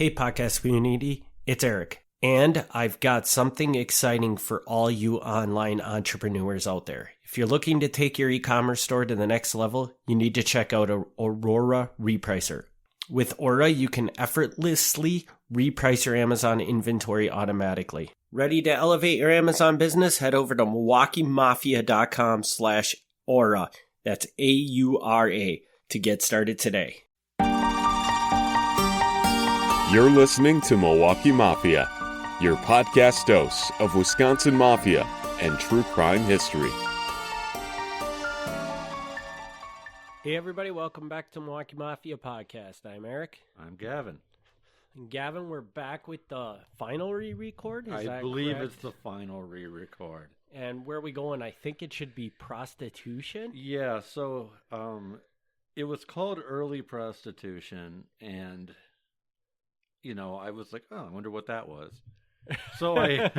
Hey podcast community, it's Eric, and I've got something exciting for all you online entrepreneurs out there. If you're looking to take your e-commerce store to the next level, you need to check out Aurora Repricer. With Aura, you can effortlessly reprice your Amazon inventory automatically. Ready to elevate your Amazon business? Head over to MilwaukeeMafia.com/Aura. That's AURA to get started today. You're listening to Milwaukee Mafia, your podcast dose of Wisconsin Mafia and true crime history. Hey everybody, welcome back to Milwaukee Mafia Podcast. I'm Eric. I'm Gavin. And Gavin, we're back with the final re-record? I believe it's the final re-record. And where are we going? I think it should be Prostitution? Yeah, so it was called Early Prostitution, and you know, I was like, oh, I wonder what that was. So I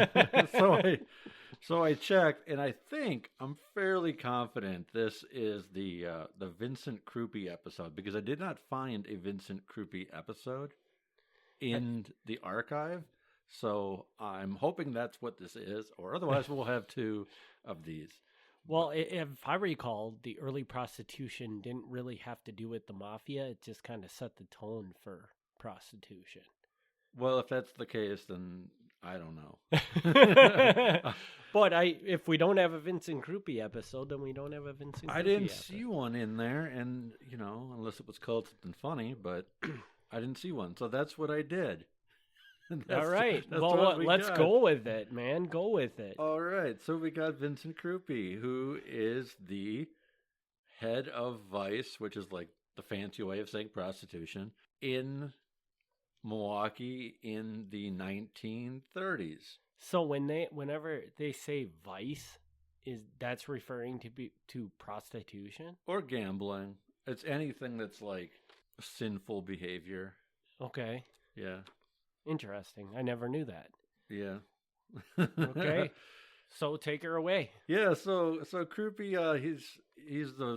checked, and I think I'm fairly confident this is the Vincent Crupi episode, because I did not find a Vincent Crupi episode in the archive. So I'm hoping that's what this is, or otherwise we'll have two of these. Well, if I recall, the Early Prostitution didn't really have to do with the Mafia. It just kind of set the tone for prostitution. Well, if that's the case, then I don't know. But if we don't have a Vincent Crupi episode, then we don't have a Vincent Crupi I didn't episode. see one in there, and, you know, unless it was called something funny, but I didn't see one. So that's what I did. All right. Well, let's go with it, man. Go with it. All right. So we got Vincent Crupi, who is the head of Vice, which is like the fancy way of saying prostitution, in Milwaukee in the 1930s. So whenever they say vice, that's referring to prostitution Or gambling. It's anything that's like sinful behavior. Okay. Yeah. Interesting. I never knew that. Yeah. Okay. So take her away. Yeah, so Crupi, he's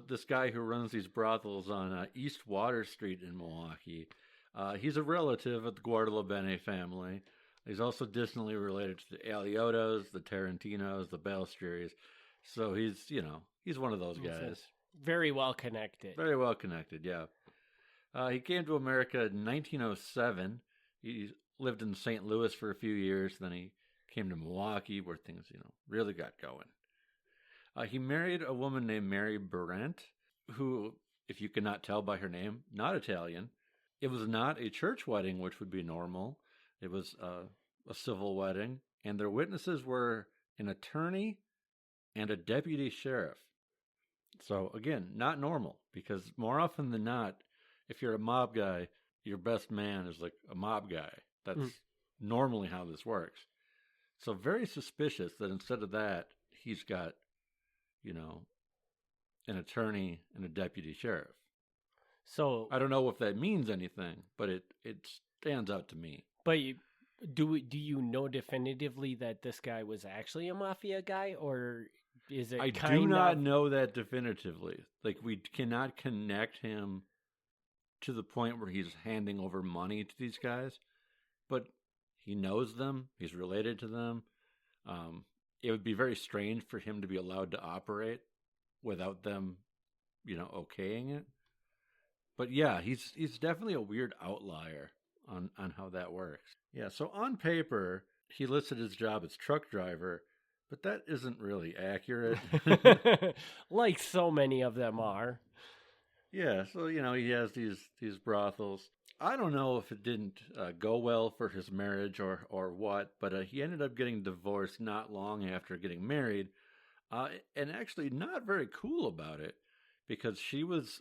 this guy who runs these brothels on East Water Street in Milwaukee. He's a relative of the Guadalabene family. He's also distantly related to the Aliotos, the Tarantinos, the Balestrieris. So he's one of those guys. Very well connected. Very well connected, yeah. He came to America in 1907. He lived in St. Louis for a few years. Then he came to Milwaukee, where things, really got going. He married a woman named Mary Berent, who, if you cannot tell by her name, not Italian. It was not a church wedding, which would be normal. It was a civil wedding, and their witnesses were an attorney and a deputy sheriff. So, again, not normal, because more often than not, if you're a mob guy, your best man is like a mob guy. That's normally how this works. So very suspicious that instead of that, he's got, an attorney and a deputy sheriff. So I don't know if that means anything, but it stands out to me. But do you know definitively that this guy was actually a mafia guy, or is it? I do not know that definitively. Like, we cannot connect him to the point where he's handing over money to these guys, but he knows them. He's related to them. It would be very strange for him to be allowed to operate without them, okaying it. But yeah, he's definitely a weird outlier on how that works. Yeah, so on paper, he listed his job as truck driver, but that isn't really accurate. Like so many of them are. Yeah, so, he has these brothels. I don't know if it didn't go well for his marriage or what, but he ended up getting divorced not long after getting married, and actually not very cool about it, because she was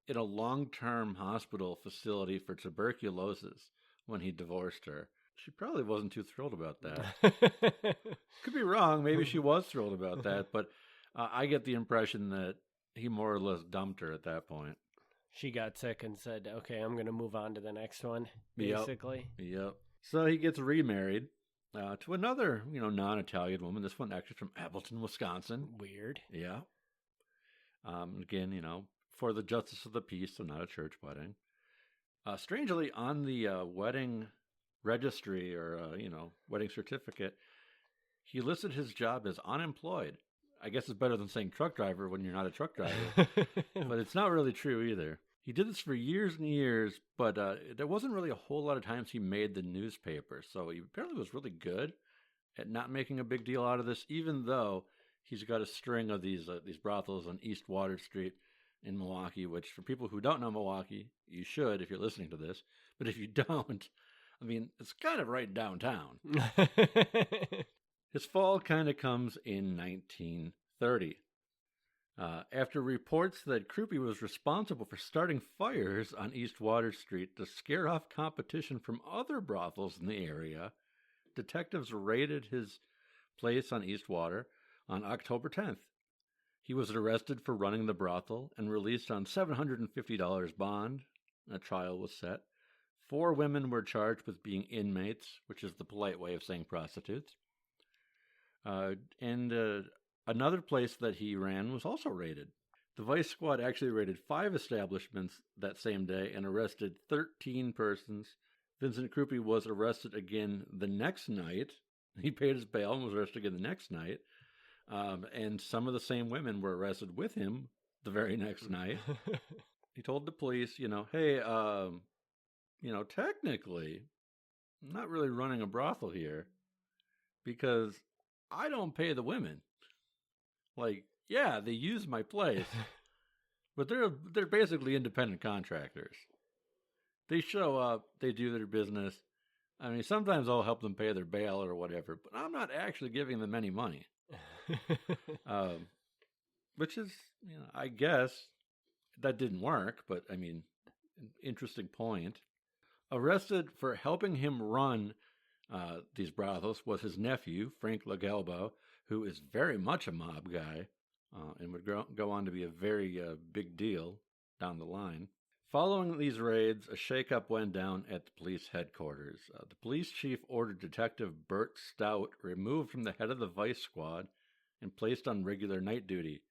in a long-term hospital facility for tuberculosis when he divorced her. She probably wasn't too thrilled about that. Could be wrong. Maybe she was thrilled about that, but I get the impression that he more or less dumped her at that point. She got sick and said, okay, I'm going to move on to the next one, basically. Yep. So he gets remarried to another, non-Italian woman. This one actually from Appleton, Wisconsin. Weird. Yeah. Again, for the justice of the peace, so not a church wedding. Strangely, on the wedding registry or, wedding certificate, he listed his job as unemployed. I guess it's better than saying truck driver when you're not a truck driver, but it's not really true either. He did this for years and years, but there wasn't really a whole lot of times he made the newspaper, so he apparently was really good at not making a big deal out of this, even though he's got a string of these brothels on East Water Street in Milwaukee, which for people who don't know Milwaukee, you should if you're listening to this, but if you don't, I mean, it's kind of right downtown. His fall kind of comes in 1930. After reports that Crupi was responsible for starting fires on East Water Street to scare off competition from other brothels in the area, detectives raided his place on East Water on October 10th. He was arrested for running the brothel and released on $750 bond. A trial was set. 4 women were charged with being inmates, which is the polite way of saying prostitutes. Another place that he ran was also raided. The Vice Squad actually raided 5 establishments that same day and arrested 13 persons. Vincent Crupi was arrested again the next night. He paid his bail and was arrested again the next night. And some of the same women were arrested with him the very next night. He told the police, hey, technically, I'm not really running a brothel here because I don't pay the women. Like, yeah, they use my place, but they're basically independent contractors. They show up, they do their business. I mean, sometimes I'll help them pay their bail or whatever, but I'm not actually giving them any money. Which is, I guess that didn't work, but I mean, an interesting point. Arrested for helping him run these brothels was his nephew, Frank LaGalbo, who is very much a mob guy and would go on to be a very big deal down the line. Following these raids, a shakeup went down at the police headquarters. The police chief ordered Detective Bert Stout removed from the head of the Vice Squad and placed on regular night duty.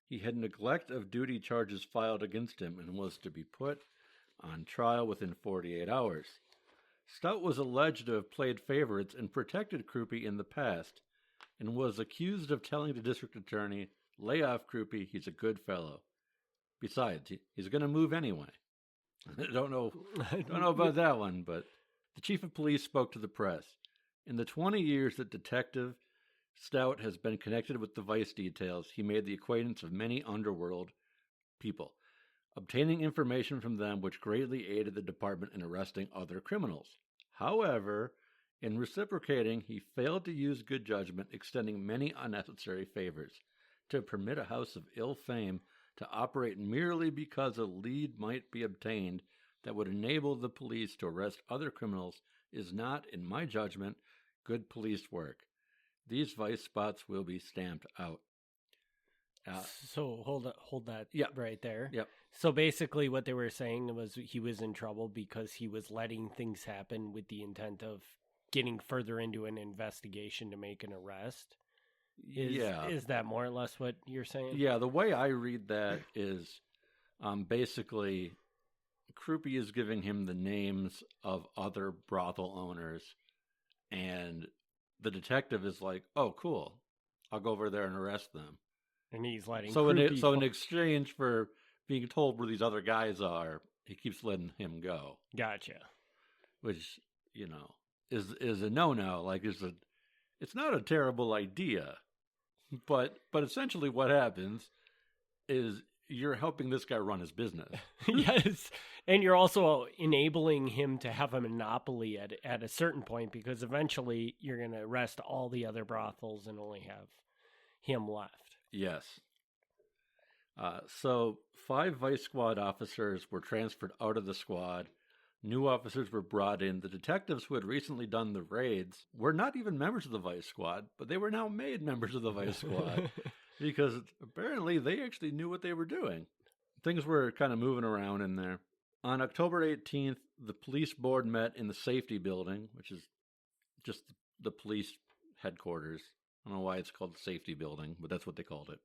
He had neglect of duty charges filed against him and was to be put on trial within 48 hours. Stout was alleged to have played favorites and protected Crupi in the past, and was accused of telling the district attorney, "Lay off Crupi, he's a good fellow. Besides, he's going to move anyway." I don't know about that one, but the chief of police spoke to the press. In the 20 years that Detective Stout has been connected with the Vice details, he made the acquaintance of many underworld people, obtaining information from them which greatly aided the department in arresting other criminals. However, in reciprocating, he failed to use good judgment, extending many unnecessary favors. To permit a house of ill fame to operate merely because a lead might be obtained that would enable the police to arrest other criminals is not, in my judgment, good police work. These vice spots will be stamped out. So hold that right there. Yep. So basically what they were saying was he was in trouble because he was letting things happen with the intent of getting further into an investigation to make an arrest. Is that more or less what you're saying? Yeah, the way I read that is basically Crupi is giving him the names of other brothel owners, and the detective is like, "Oh, cool, I'll go over there and arrest them." And he's letting so in exchange for being told where these other guys are, he keeps letting him go. Gotcha. Which, is a no-no. Like, it's not a terrible idea, but essentially what happens is you're helping this guy run his business. Yes, and you're also enabling him to have a monopoly at a certain point, because eventually you're going to arrest all the other brothels and only have him left. Yes. So 5 Vice Squad officers were transferred out of the squad. New officers were brought in. The detectives who had recently done the raids were not even members of the Vice Squad, but they were now made members of the Vice Squad because apparently they actually knew what they were doing. Things were kind of moving around in there. On October 18th, the police board met in the safety building, which is just the police headquarters. I don't know why it's called the safety building, but that's what they called it,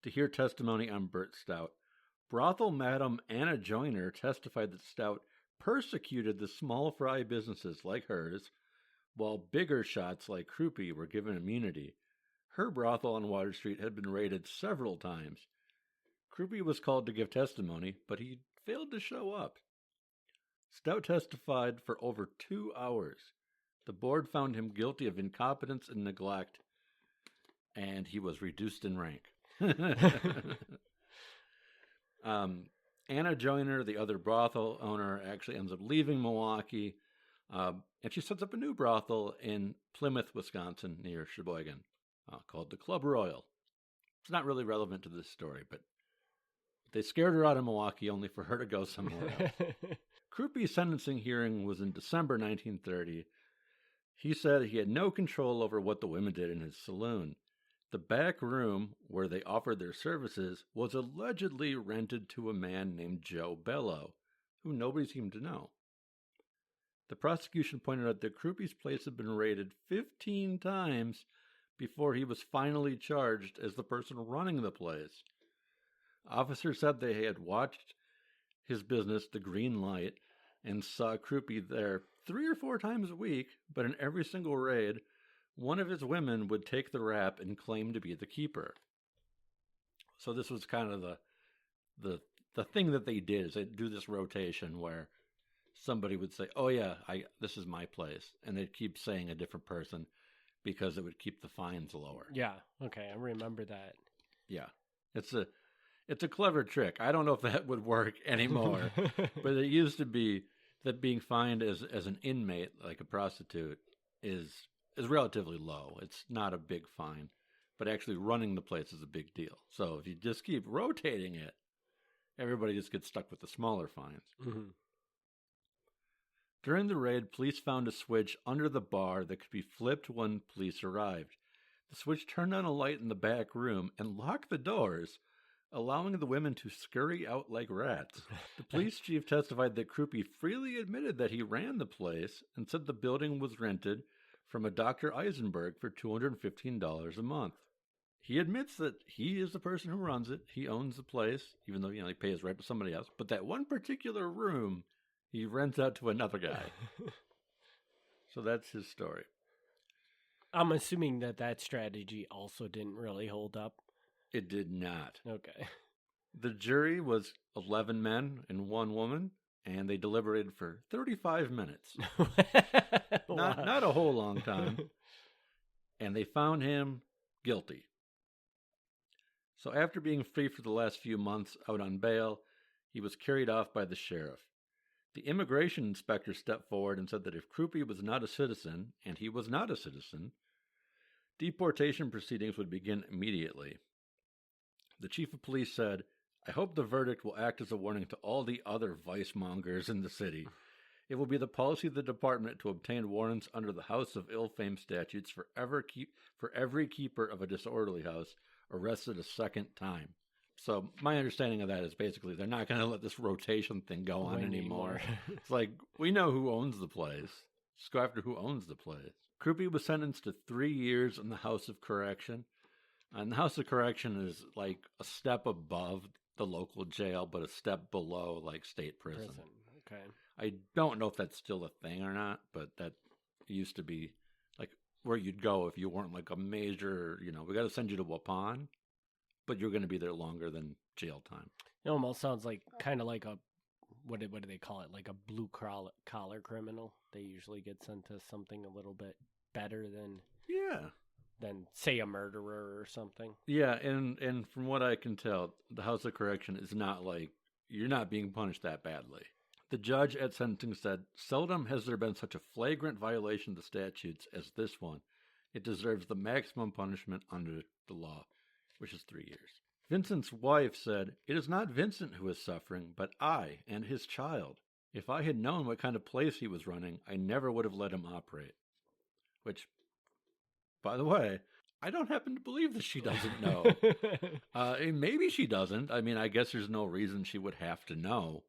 to hear testimony on Bert Stout. Brothel Madam Anna Joyner testified that Stout persecuted the small fry businesses like hers, while bigger shots like Crupi were given immunity. Her brothel on Water Street had been raided several times. Crupi was called to give testimony, but he failed to show up. Stout testified for over 2 hours. The board found him guilty of incompetence and neglect, and he was reduced in rank. Anna Joyner, the other brothel owner, actually ends up leaving Milwaukee, and she sets up a new brothel in Plymouth, Wisconsin, near Sheboygan, called the Club Royal. It's not really relevant to this story, but they scared her out of Milwaukee only for her to go somewhere else. Crupi's sentencing hearing was in December 1930. He said he had no control over what the women did in his saloon. The back room where they offered their services was allegedly rented to a man named Joe Bello, who nobody seemed to know. The prosecution pointed out that Crupi's place had been raided 15 times before he was finally charged as the person running the place. Officers said they had watched his business, the Green Light, and saw Crupi there 3 or 4 times a week, but in every single raid, one of his women would take the rap and claim to be the keeper. So this was kind of the thing that they did, is they do this rotation where somebody would say, "Oh yeah, this is my place," and they'd keep saying a different person because it would keep the fines lower. Yeah, okay, I remember that. Yeah, it's a clever trick. I don't know if that would work anymore, but it used to be that being fined as an inmate, like a prostitute, is relatively low. It's not a big fine, but actually running the place is a big deal. So if you just keep rotating it, everybody just gets stuck with the smaller fines. Mm-hmm. During the raid, police found a switch under the bar that could be flipped when police arrived. The switch turned on a light in the back room and locked the doors, allowing the women to scurry out like rats. The police chief testified that Crupi freely admitted that he ran the place and said the building was rented from a Dr. Eisenberg for $215 a month. He admits that he is the person who runs it. He owns the place, even though he pays rent to somebody else. But that one particular room, he rents out to another guy. So that's his story. I'm assuming that strategy also didn't really hold up. It did not. Okay. The jury was 11 men and 1 woman, and they deliberated for 35 minutes. Not a whole long time. And they found him guilty. So after being free for the last few months out on bail, he was carried off by the sheriff. The immigration inspector stepped forward and said that if Crupi was not a citizen, and he was not a citizen, deportation proceedings would begin immediately. The chief of police said, "I hope the verdict will act as a warning to all the other vice mongers in the city. It will be the policy of the department to obtain warrants under the House of Ill-Fame statutes for every keeper of a disorderly house arrested a second time." So my understanding of that is basically they're not going to let this rotation thing go on anymore. It's like, we know who owns the place. Just go after who owns the place. Crupi was sentenced to 3 years in the House of Correction. And the House of Correction is like a step above the local jail, but a step below like state prison. Okay. I don't know if that's still a thing or not, but that used to be like where you'd go if you weren't like a major, we got to send you to Waupun, but you're going to be there longer than jail time. It almost sounds like kind of like a, what do they call it? Like a blue collar criminal. They usually get sent to something a little bit better than say a murderer or something. Yeah, and from what I can tell, the House of Correction is not like, you're not being punished that badly. The judge at sentencing said, "Seldom has there been such a flagrant violation of the statutes as this one. It deserves the maximum punishment under the law," which is 3 years. Vincent's wife said, "It is not Vincent who is suffering, but I and his child. If I had known what kind of place he was running, I never would have let him operate." Which, by the way, I don't happen to believe that she doesn't know. Maybe she doesn't. I mean, I guess there's no reason she would have to know.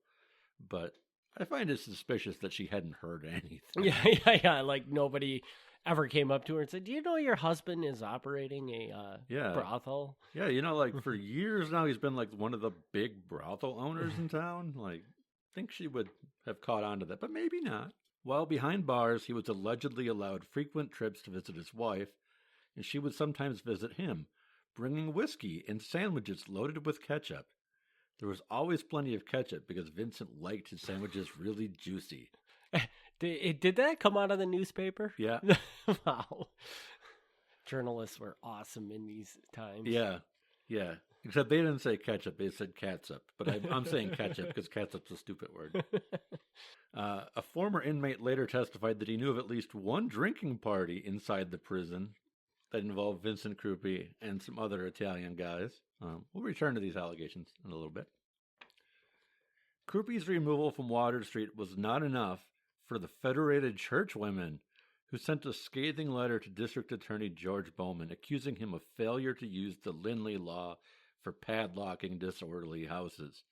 But I find it suspicious that she hadn't heard anything. Yeah. Like nobody ever came up to her and said, "Do you know your husband is operating a brothel?" Yeah, like for years now, he's been like one of the big brothel owners in town. Like, I think she would have caught on to that, but maybe not. While behind bars, he was allegedly allowed frequent trips to visit his wife, and she would sometimes visit him, bringing whiskey and sandwiches loaded with ketchup. There was always plenty of ketchup because Vincent liked his sandwiches really juicy. Did that come out of the newspaper? Yeah. Wow. Journalists were awesome in these times. Yeah. Except they didn't say ketchup, they said catsup. But I'm saying ketchup because catsup's a stupid word. A former inmate later testified that he knew of at least one drinking party inside the prison that involved Vincent Crupi and some other Italian guys. We'll return to these allegations in a little bit. Crupi's removal from Water Street was not enough for the Federated Churchwomen, who sent a scathing letter to District Attorney George Bowman accusing him of failure to use the Lindley Law for padlocking disorderly houses.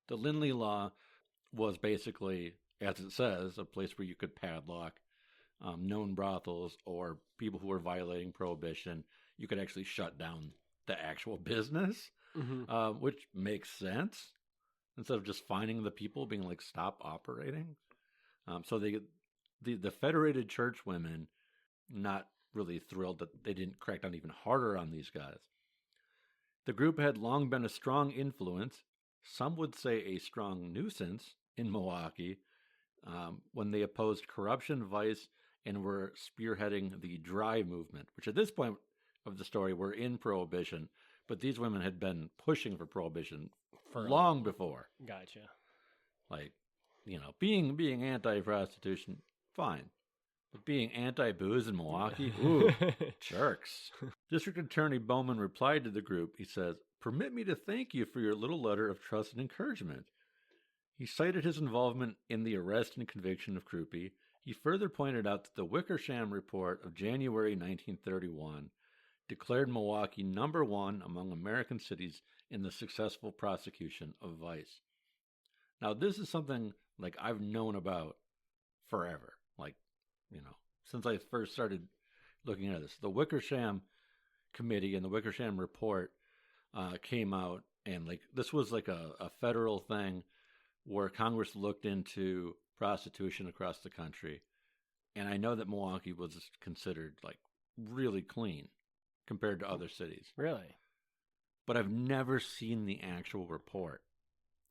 The Lindley Law was basically, as it says, a place where you could padlock known brothels or people who were violating prohibition. You could actually shut down the actual business, which makes sense, instead of just finding the people, being like, stop operating. So the Federated Churchwomen, not really thrilled that they didn't crack down even harder on these guys. The group had long been a strong influence, some would say a strong nuisance, in Milwaukee, when they opposed corruption, vice, and were spearheading the dry movement, which at this point of the story were in Prohibition, but these women had been pushing for Prohibition for long before. Gotcha. Like, being anti-prostitution, fine. But being anti-booze in Milwaukee, ooh, jerks. District Attorney Bowman replied to the group. He says, "Permit me to thank you for your little letter of trust and encouragement." He cited his involvement in the arrest and conviction of Crupi. He further pointed out that the Wickersham Report of January 1931 declared Milwaukee number one among American cities in the successful prosecution of vice. Now, this is something like I've known about forever. Like, since I first started looking at this. The Wickersham Committee and the Wickersham Report came out, and like this was like a federal thing where Congress looked into prostitution across the country. And I know that Milwaukee was considered like really clean compared to other cities. Really? But I've never seen the actual report.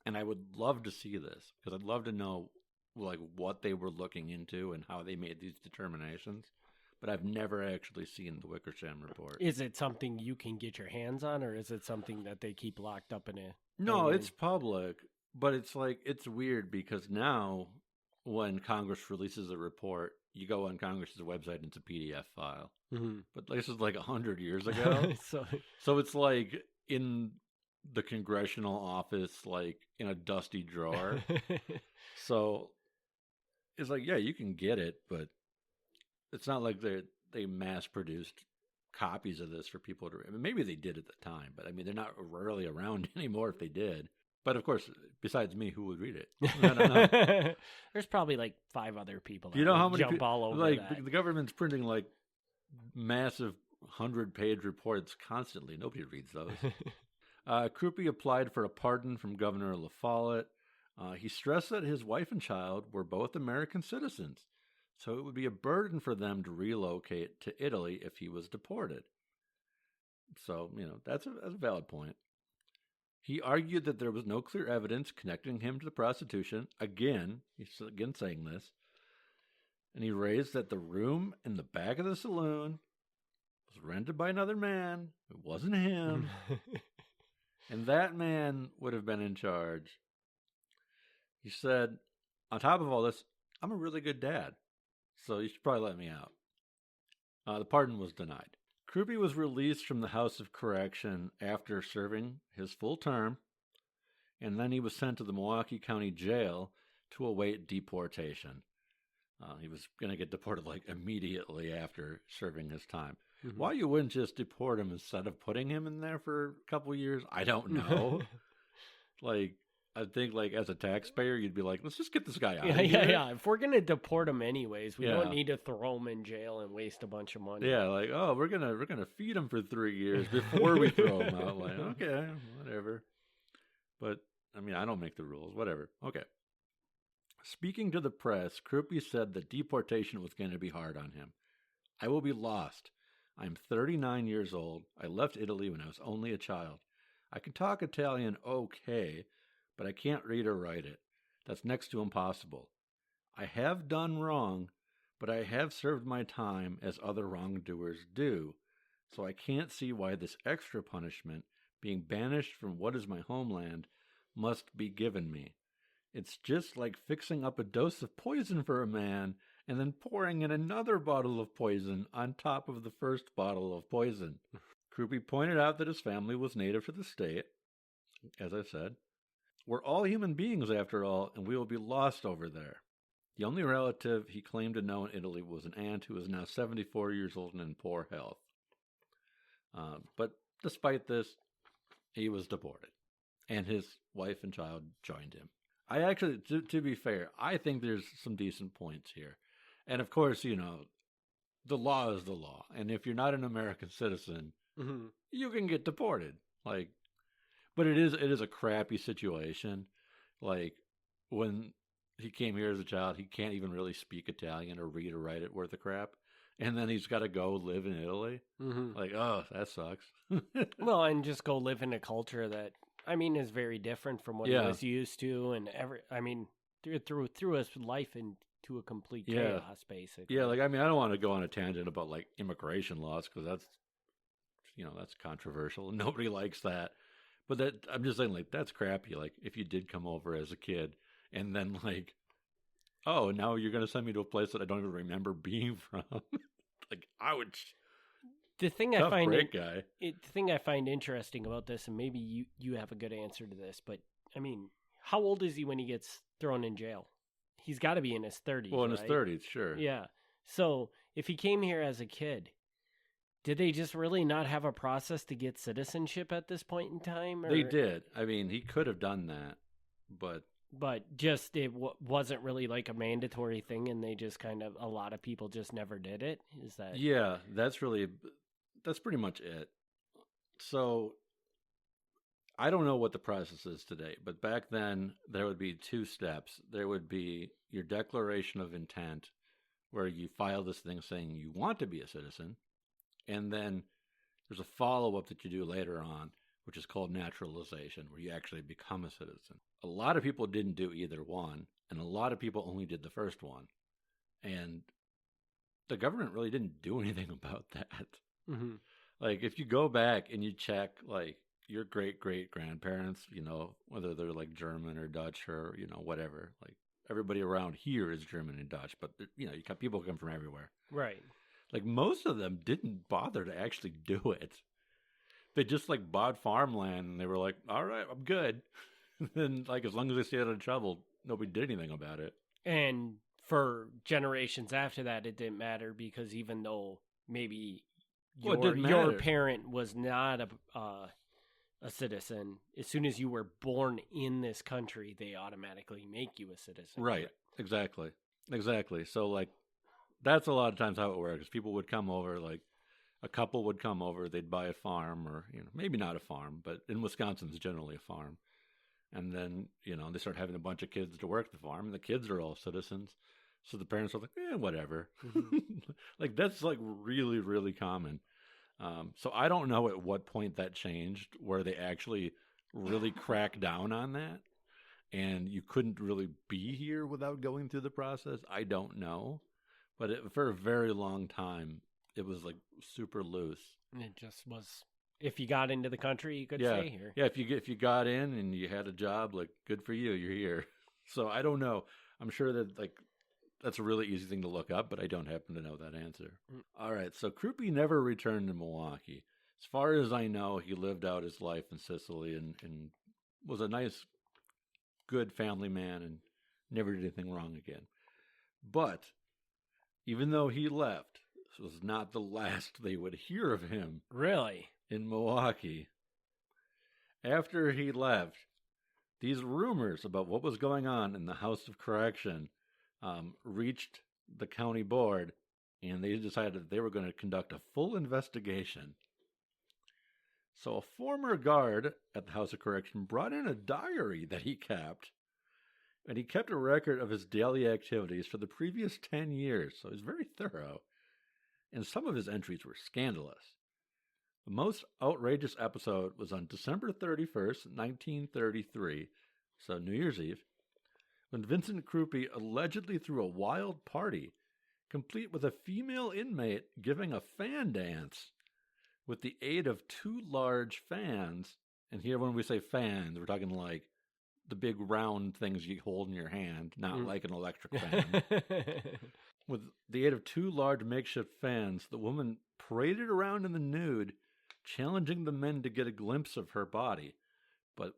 And I would love to see this because I'd love to know like what they were looking into and how they made these determinations. But I've never actually seen the Wickersham Report. Is it something you can get your hands on, or is it something that they keep locked up in a... No, it's public, but it's like, it's weird because now when Congress releases a report, you go on Congress's website and it's a PDF file. Mm-hmm. But this is like 100 years ago. So it's like in the congressional office, like in a dusty drawer. So it's like, yeah, you can get it, but it's not like they mass-produced copies of this for people to read. I mean, maybe they did at the time, but I mean, they're not rarely around anymore if they did. But of course, besides me, who would read it? I don't know. There's probably like 5 other people that you know how many jump all over like that. The government's printing like massive 100-page reports constantly. Nobody reads those. Crupi applied for a pardon from Governor La Follette. He stressed that his wife and child were both American citizens, so it would be a burden for them to relocate to Italy if he was deported. So, that's a valid point. He argued that there was no clear evidence connecting him to the prostitution. Again, he's again saying this. And he raised that the room in the back of the saloon was rented by another man. It wasn't him. And that man would have been in charge. He said, on top of all this, I'm a really good dad, so you should probably let me out. The pardon was denied. Crupi was released from the House of Correction after serving his full term, and then he was sent to the Milwaukee County Jail to await deportation. He was going to get deported like immediately after serving his time. Mm-hmm. Why you wouldn't just deport him instead of putting him in there for a couple of years, I don't know. I think, like, as a taxpayer, you'd be like, let's just get this guy out Yeah, of here. yeah. If we're gonna deport him anyways, we Yeah. don't need to throw him in jail and waste a bunch of money. Yeah, like, oh, we're gonna feed him for 3 years before we throw him out. Like, okay, whatever. But I mean, I don't make the rules. Whatever. Okay. Speaking to the press, Crupi said that deportation was going to be hard on him. I will be lost. I'm 39 years old. I left Italy when I was only a child. I can talk Italian okay, but I can't read or write it. That's next to impossible. I have done wrong, but I have served my time as other wrongdoers do, so I can't see why this extra punishment, being banished from what is my homeland, must be given me. It's just like fixing up a dose of poison for a man and then pouring in another bottle of poison on top of the first bottle of poison. Crupi pointed out that his family was native to the state, as I said. We're all human beings, after all, and we will be lost over there. The only relative he claimed to know in Italy was an aunt who is now 74 years old and in poor health. But despite this, he was deported, and his wife and child joined him. I actually, to be fair, I think there's some decent points here. And of course, you know, the law is the law. And if you're not an American citizen, you can get deported. Like, but it is a crappy situation. Like, when he came here as a child, he can't even really speak Italian or read or write it worth a crap. And then he's got to go live in Italy. Like, oh, that sucks. Well, and just go live in a culture that, I mean, is very different from what he was used to, and threw his life into a complete chaos, basically. Yeah, like, I mean, I don't want to go on a tangent about, like, immigration laws, because that's, you know, that's controversial, and nobody likes that. But that, I'm just saying, like, that's crappy. Like, if you did come over as a kid, and then, like, oh, now you're going to send me to a place that I don't even remember being from. Like, I would... The thing Tough I find break, guy. The thing I find interesting about this, and maybe you have a good answer to this, but I mean, how old is he when he gets thrown in jail? He's got to be in his 30s. Well, in right? his 30s, sure. Yeah. So if he came here as a kid, did they just really not have a process to get citizenship at this point in time? Or... They did. I mean, he could have done that, but just it wasn't really like a mandatory thing, and they just kind of, a lot of people just never did it. Is that? Yeah, that's pretty much it. So I don't know what the process is today, but back then there would be 2 steps. There would be your declaration of intent, where you file this thing saying you want to be a citizen, and then there's a follow-up that you do later on, which is called naturalization, where you actually become a citizen. A lot of people didn't do either one, and a lot of people only did the first one. And the government really didn't do anything about that. Like, if you go back and you check, like, your great-great-grandparents, you know, whether they're, like, German or Dutch or, you know, whatever. Like, everybody around here is German and Dutch, but, you know, people come from everywhere. Right. Like, most of them didn't bother to actually do it. They just, like, bought farmland, and they were like, all right, I'm good. And, like, as long as they stayed out of trouble, nobody did anything about it. And for generations after that, it didn't matter, because even though maybe your parent was not a citizen, as soon as you were born in this country, they automatically make you a citizen. Right. Exactly. So, like, that's a lot of times how it works. People would come over, like, a couple would come over, they'd buy a farm, or, you know, maybe not a farm, but in Wisconsin, it's generally a farm. And then, you know, they start having a bunch of kids to work the farm, and the kids are all citizens. So the parents are like, whatever. Like, that's, like, really, really common. So I don't know at what point that changed, where they actually really cracked down on that, and you couldn't really be here without going through the process. I don't know. But for a very long time, it was, like, super loose. It just was, if you got into the country, you could stay here. Yeah, if you got in and you had a job, like, good for you, you're here. So I don't know. I'm sure that, like, that's a really easy thing to look up, but I don't happen to know that answer. All right, so Crupi never returned to Milwaukee. As far as I know, he lived out his life in Sicily and was a nice, good family man and never did anything wrong again. But even though he left, this was not the last they would hear of him. Really? In Milwaukee. After he left, These rumors about what was going on in the House of Correction reached the county board, and they decided that they were going to conduct a full investigation. So a former guard at the House of Correction brought in a diary that he kept, and he kept a record of his daily activities for the previous 10 years, so he's very thorough, and some of his entries were scandalous. The most outrageous episode was on December 31st, 1933, so New Year's Eve, when Vincent Crupi allegedly threw a wild party, complete with a female inmate giving a fan dance with the aid of 2 large fans. And here when we say fans, we're talking like the big round things you hold in your hand, not like an electric fan. With the aid of 2 large makeshift fans, the woman paraded around in the nude, challenging the men to get a glimpse of her body. But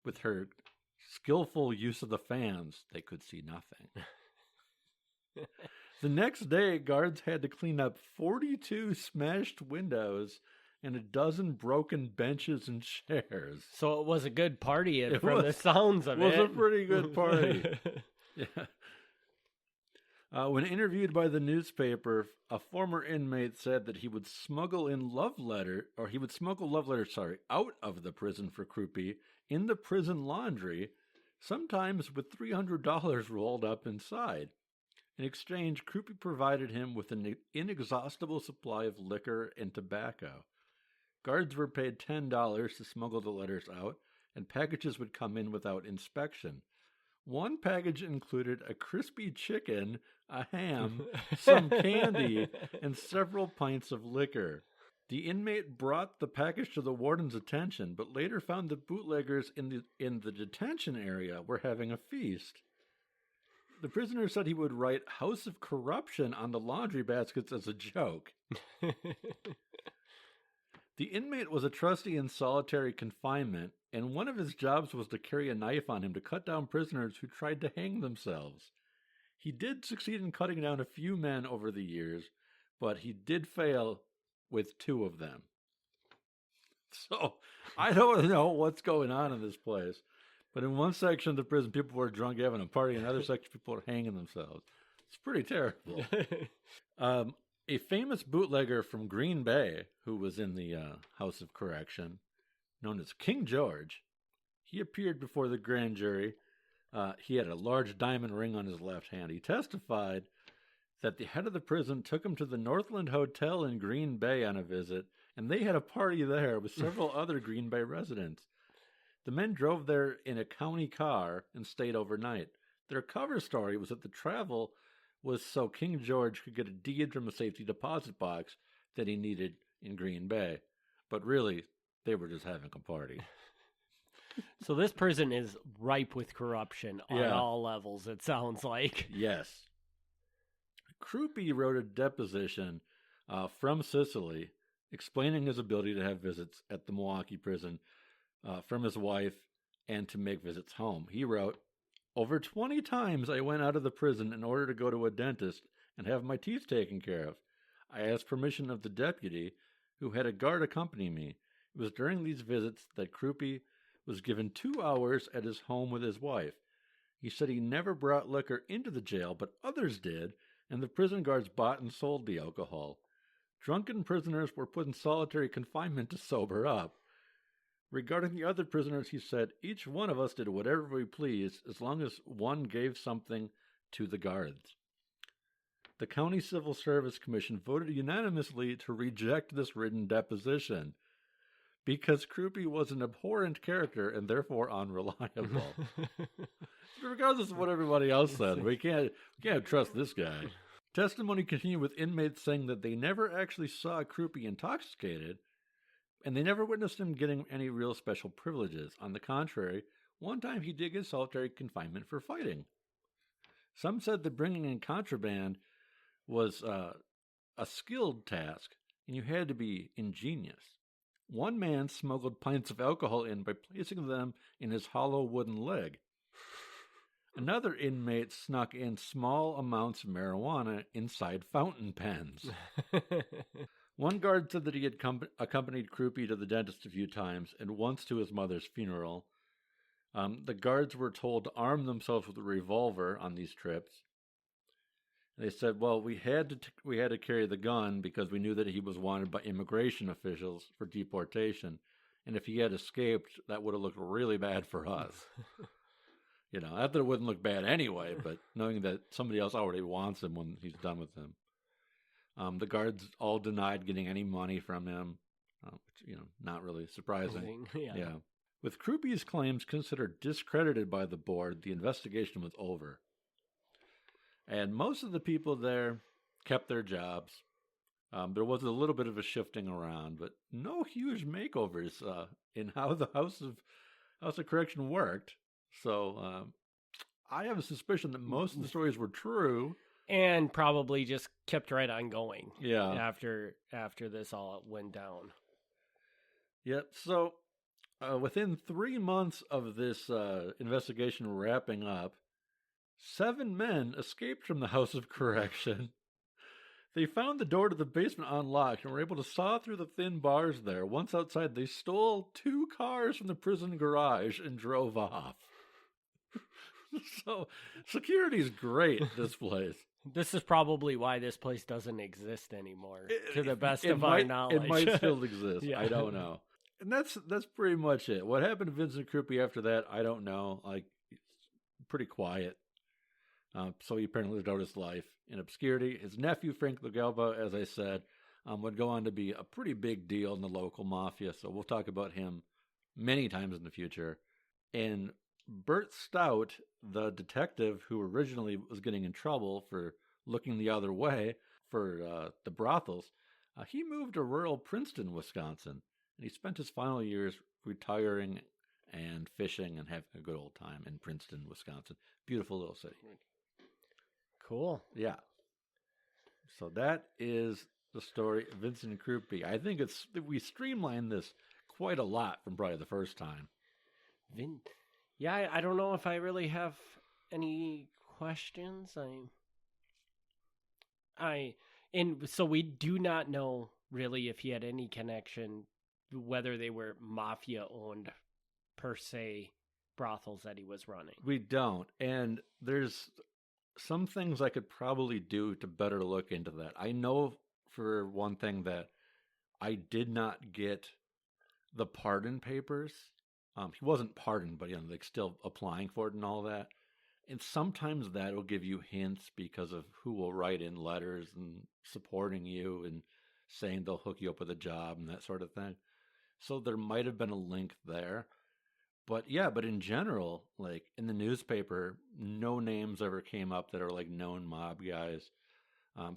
with her skillful use of the fans, they could see nothing. The next day, guards had to clean up 42 smashed windows and a dozen broken benches and chairs. So it was a good party from the sounds of it. It was a pretty good party. Yeah. When interviewed by the newspaper, a former inmate said that he would smuggle love letters out of the prison for Crupi in the prison laundry, sometimes with $300 rolled up inside. In exchange, Crupi provided him with an inexhaustible supply of liquor and tobacco. Guards were paid $10 to smuggle the letters out, and packages would come in without inspection. One package included a crispy chicken, a ham, some candy, and several pints of liquor. The inmate brought the package to the warden's attention, but later found that bootleggers in the detention area were having a feast. The prisoner said he would write House of Corruption on the laundry baskets as a joke. The inmate was a trustee in solitary confinement, and one of his jobs was to carry a knife on him to cut down prisoners who tried to hang themselves. He did succeed in cutting down a few men over the years, but he did fail with 2 of them. So, I don't know what's going on in this place. But in one section of the prison, people were drunk having a party. In another section, people were hanging themselves. It's pretty terrible. A famous bootlegger from Green Bay, who was in the House of Correction, known as King George, he appeared before the grand jury. He had a large diamond ring on his left hand. He testified that the head of the prison took him to the Northland Hotel in Green Bay on a visit, and they had a party there with several other Green Bay residents. The men drove there in a county car and stayed overnight. Their cover story was that the travel was so King George could get a deed from a safety deposit box that he needed in Green Bay. But really, they were just having a party. So this prison is ripe with corruption on all levels, it sounds like. Yes. Crupi wrote a deposition from Sicily explaining his ability to have visits at the Milwaukee prison from his wife and to make visits home. He wrote, "Over 20 times I went out of the prison in order to go to a dentist and have my teeth taken care of. I asked permission of the deputy, who had a guard accompany me. It was during these visits that Crupi was given 2 hours at his home with his wife. He said he never brought liquor into the jail, but others did, and the prison guards bought and sold the alcohol. Drunken prisoners were put in solitary confinement to sober up. Regarding the other prisoners, he said, each one of us did whatever we pleased as long as one gave something to the guards. The County Civil Service Commission voted unanimously to reject this written deposition because Crupi was an abhorrent character and therefore unreliable." Regardless of what everybody else said, we can't trust this guy. Testimony continued with inmates saying that they never actually saw Crupi intoxicated, and they never witnessed him getting any real special privileges. On the contrary, one time he did get solitary confinement for fighting. Some said that bringing in contraband was a skilled task, and you had to be ingenious. One man smuggled pints of alcohol in by placing them in his hollow wooden leg. Another inmate snuck in small amounts of marijuana inside fountain pens. One guard said that he had accompanied Crupi to the dentist a few times and once to his mother's funeral. The guards were told to arm themselves with a revolver on these trips. They said, well, we had to carry the gun because we knew that he was wanted by immigration officials for deportation. And if he had escaped, that would have looked really bad for us. Not that it wouldn't look bad anyway, but knowing that somebody else already wants him when he's done with him. The guards all denied getting any money from him, which, not really surprising. Yeah. With Crupi's claims considered discredited by the board, the investigation was over. And most of the people there kept their jobs. There was a little bit of a shifting around, but no huge makeovers in how the House of Correction worked. So I have a suspicion that most of the stories were true. And probably just kept right on going. Yeah. After this all went down. Yep. So within 3 months of this investigation wrapping up, 7 men escaped from the House of Correction. They found the door to the basement unlocked and were able to saw through the thin bars there. Once outside, they stole 2 cars from the prison garage and drove off. So, security's great at this place. This is probably why this place doesn't exist anymore, to the best of our knowledge. It might still exist. Yeah. I don't know. And that's pretty much it. What happened to Vincent Crupi after that, I don't know. Pretty quiet. So he apparently lived out his life in obscurity. His nephew, Frank Lagalba, as I said, would go on to be a pretty big deal in the local mafia. So we'll talk about him many times in the future. And Bert Stout, the detective who originally was getting in trouble for looking the other way for the brothels, he moved to rural Princeton, Wisconsin. And he spent his final years retiring and fishing and having a good old time in Princeton, Wisconsin. Beautiful little city. Cool. Yeah. So that is the story of Vincent Crupi. I think we streamlined this quite a lot from probably the first time. Yeah, I don't know if I really have any questions. So we do not know really if he had any connection, whether they were mafia-owned per se brothels that he was running. We don't. And there's some things I could probably do to better look into that. I know for one thing that I did not get the pardon papers. He wasn't pardoned, but still applying for it and all that. And sometimes that will give you hints because of who will write in letters and supporting you and saying they'll hook you up with a job and that sort of thing. So there might have been a link there. But in general, in the newspaper, no names ever came up that are known mob guys.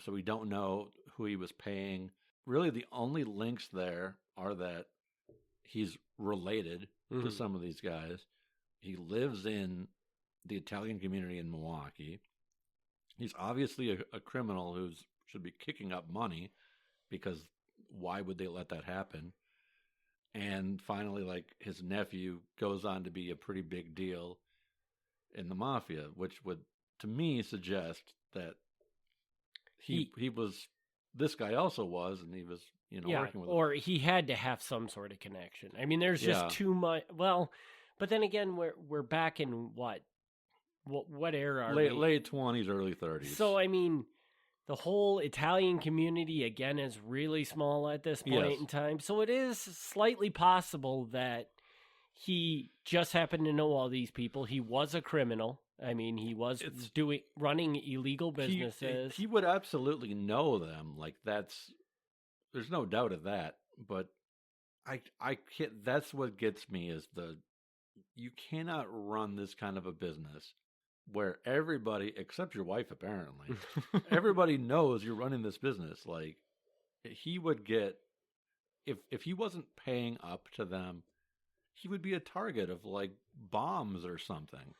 So we don't know who he was paying. Really, the only links there are that he's related to some of these guys. He lives in the Italian community in Milwaukee. He's obviously a criminal who should be kicking up money, because why would they let that happen? And finally, his nephew goes on to be a pretty big deal in the mafia, which would, to me, suggest that he was, this guy also was, and he was, working with him. Or he had to have some sort of connection. I mean, there's just too much. Well, but then again, we're back in what era are we? Late 20s, early 30s. So, I mean, the whole Italian community, again, is really small at this point in time. So it is slightly possible that he just happened to know all these people. He was a criminal. I mean, he was running illegal businesses. He would absolutely know them. There's no doubt of that. But I can't, that's what gets me is you cannot run this kind of a business where everybody, except your wife apparently, everybody knows you're running this business. He would get, if he wasn't paying up to them, he would be a target of bombs or something.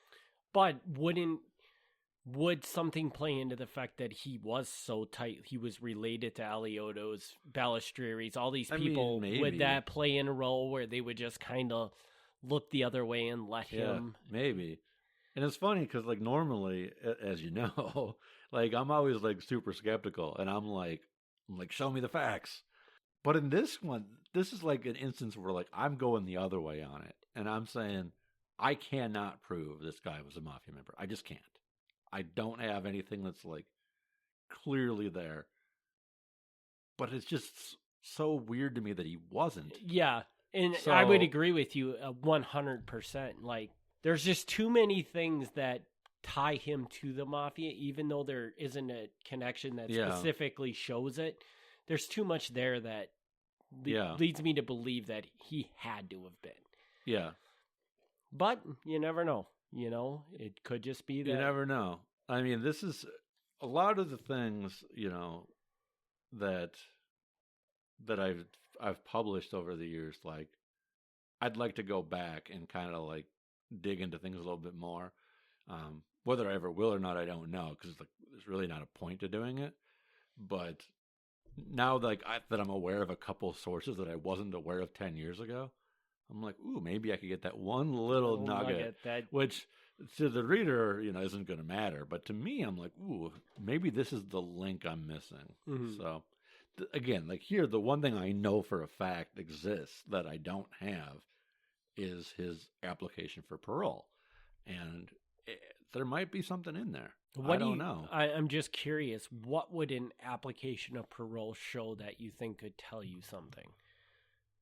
But would something play into the fact that he was so tight? He was related to Alioto's, Balistrieri's, all these people. Would that play in a role where they would just kind of look the other way and let him? Maybe. And it's funny because, normally, as you know, I'm always, super skeptical. And I'm show me the facts. But in this one, this is, an instance where, I'm going the other way on it. And I'm saying, I cannot prove this guy was a Mafia member. I just can't. I don't have anything that's like clearly there. But it's just so weird to me that he wasn't. Yeah. And So- I would agree with you 100%. Like, there's just too many things that tie him to the Mafia, even though there isn't a connection that Yeah. specifically shows it. There's too much there that Yeah. leads me to believe that he had to have been. Yeah. But you never know. You know, it could just be that. You never know. I mean, this is a lot of the things, you know, that I've published over the years. Like, I'd like to go back and kind of like dig into things a little bit more. Whether I ever will or not, I don't know, because like, there's really not a point to doing it. But now, like that I'm aware of a couple sources that I wasn't aware of 10 years ago, I'm like, ooh, maybe I could get that one little nugget, that which to the reader, you know, isn't going to matter. But to me, I'm like, ooh, maybe this is the link I'm missing. Mhm. So, again, like here, the one thing I know for a fact exists that I don't have is his application for parole. And there might be something in there. I don't know. I'm just curious. What would an application of parole show that you think could tell you something?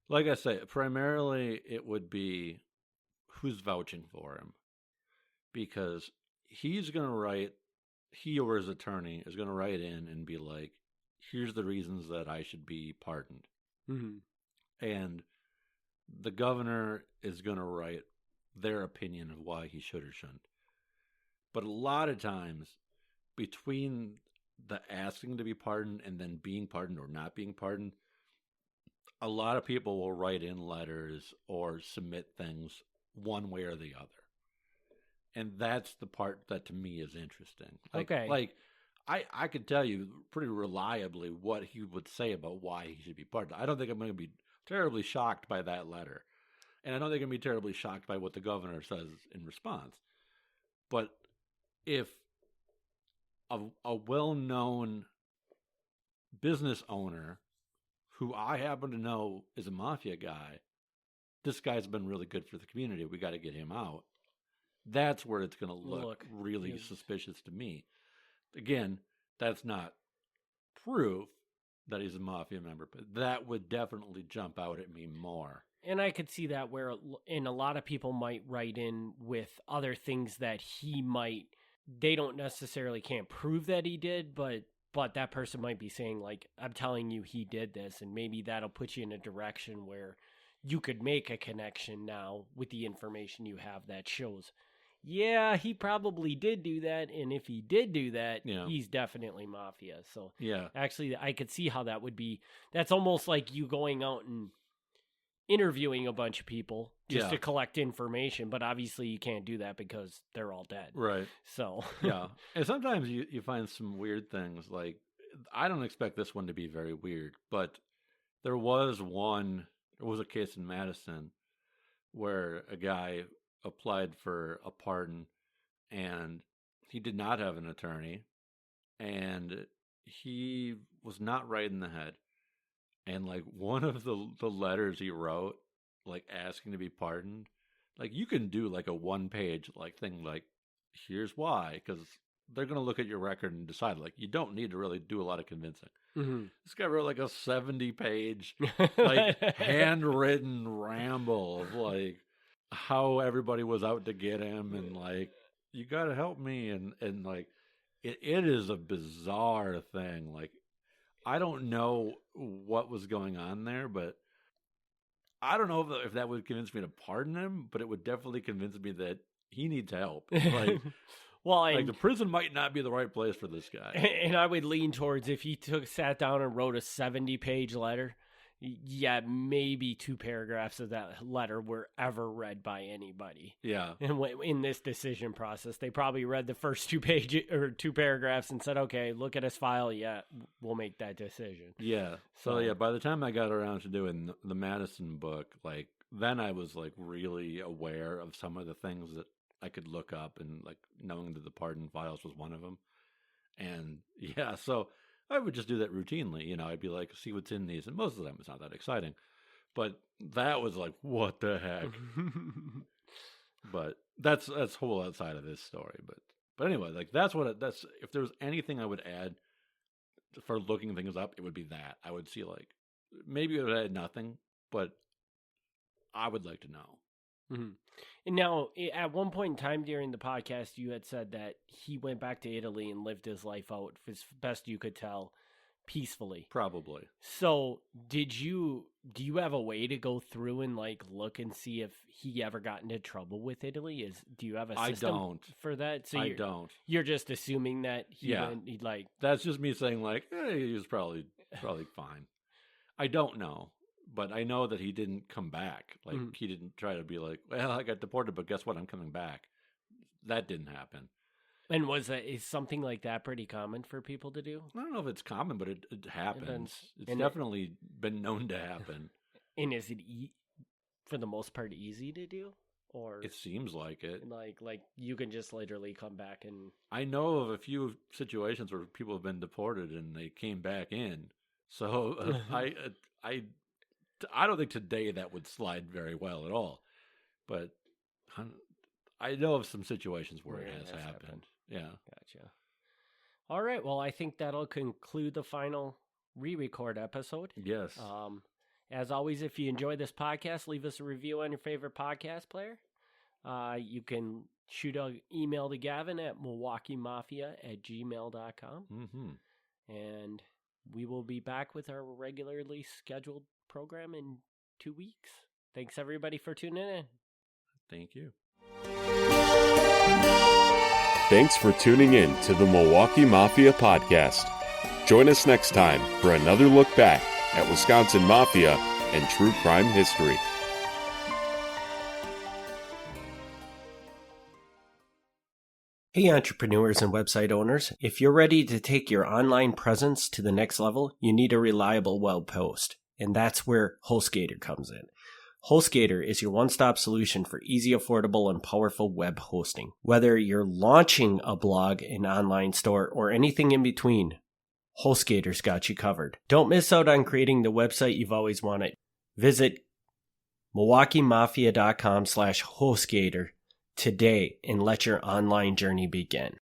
Like I say, primarily it would be who's vouching for him. Because he's going to write, he or his attorney is going to write in and be like, here's the reasons that I should be pardoned. Mm-hmm. And the governor is going to write their opinion of why he should or shouldn't. But a lot of times, between the asking to be pardoned and then being pardoned or not being pardoned, a lot of people will write in letters or submit things one way or the other. And that's the part that to me is interesting. Okay. Like, I could tell you pretty reliably what he would say about why he should be pardoned. I don't think I'm going to be terribly shocked by that letter. And I don't think I'm going to be terribly shocked by what the governor says in response. But if a well-known business owner who I happen to know is a Mafia guy, this guy's been really good for the community, we got to get him out. That's where it's going to look really suspicious to me. Again, that's not proof that he's a Mafia member, but that would definitely jump out at me more. And I could see that where, and a lot of people might write in with other things that he might, they don't necessarily can't prove that he did, but that person might be saying like, I'm telling you he did this, and maybe that'll put you in a direction where you could make a connection now with the information you have that shows, yeah, he probably did do that, and if he did do that, he's definitely Mafia. So actually, I could see how that would be. That's almost like you going out and interviewing a bunch of people just to collect information, but obviously you can't do that because they're all dead. Right. So and sometimes you find some weird things. Like, I don't expect this one to be very weird, but there was a case in Madison where a guy applied for a pardon and he did not have an attorney and he was not right in the head. And like one of the letters he wrote, like asking to be pardoned, like you can do like a 1-page like thing, like here's why, because they're going to look at your record and decide, like, you don't need to really do a lot of convincing. Mm-hmm. This guy wrote like a 70-page like handwritten ramble of like how everybody was out to get him and like, you got to help me. And like, it is a bizarre thing. Like, I don't know what was going on there, but I don't know if that would convince me to pardon him, but it would definitely convince me that he needs help. Like, well, like the prison might not be the right place for this guy. And I would lean towards if he sat down and wrote a 70-page letter, yeah, maybe 2 paragraphs of that letter were ever read by anybody. Yeah. And in this decision process, they probably read the first 2 paragraphs and said, okay, look at his file. Yeah, we'll make that decision. Yeah. So yeah, by the time I got around to doing the Madison book, like then I was like really aware of some of the things that I could look up, and like knowing that the pardon files was one of them. And yeah, so I would just do that routinely. You know, I'd be like, see what's in these. And most of the time it's not that exciting. But that was like, what the heck? But that's a whole outside of this story. But anyway, like that's if there was anything I would add for looking things up, it would be that. I would see like maybe it would add nothing, but I would like to know. Mm-hmm. And now, at one point in time during the podcast, you had said that he went back to Italy and lived his life out, as best you could tell, peacefully. Probably. So, do you have a way to go through and like look and see if he ever got into trouble with Italy? Do you have a system for that? So I don't. You're just assuming that he like. That's just me saying like he was probably fine. I don't know. But I know that he didn't come back. Like, he didn't try to be like, well, I got deported, but guess what? I'm coming back. That didn't happen. And is something like that pretty common for people to do? I don't know if it's common, but it happens. It's definitely been known to happen. And is it, for the most part, easy to do? Or it seems like it. Like you can just literally come back and... I know of a few situations where people have been deported and they came back in. So I don't think today that would slide very well at all, but I know of some situations where it has happened. Yeah. Gotcha. All right. Well, I think that'll conclude the final re-record episode. Yes. As always, if you enjoy this podcast, leave us a review on your favorite podcast player. You can shoot an email to Gavin at milwaukeemafia@gmail.com. Mm-hmm. And we will be back with our regularly scheduled program in 2 weeks. Thanks everybody for tuning in. Thank you. Thanks for tuning in to the Milwaukee Mafia podcast. Join us next time for another look back at Wisconsin Mafia and true crime history. Hey entrepreneurs and website owners, if you're ready to take your online presence to the next level, you need a reliable web host. And that's where HostGator comes in. HostGator is your one-stop solution for easy, affordable, and powerful web hosting. Whether you're launching a blog, an online store, or anything in between, HostGator's got you covered. Don't miss out on creating the website you've always wanted. Visit MilwaukeeMafia.com/HostGator today and let your online journey begin.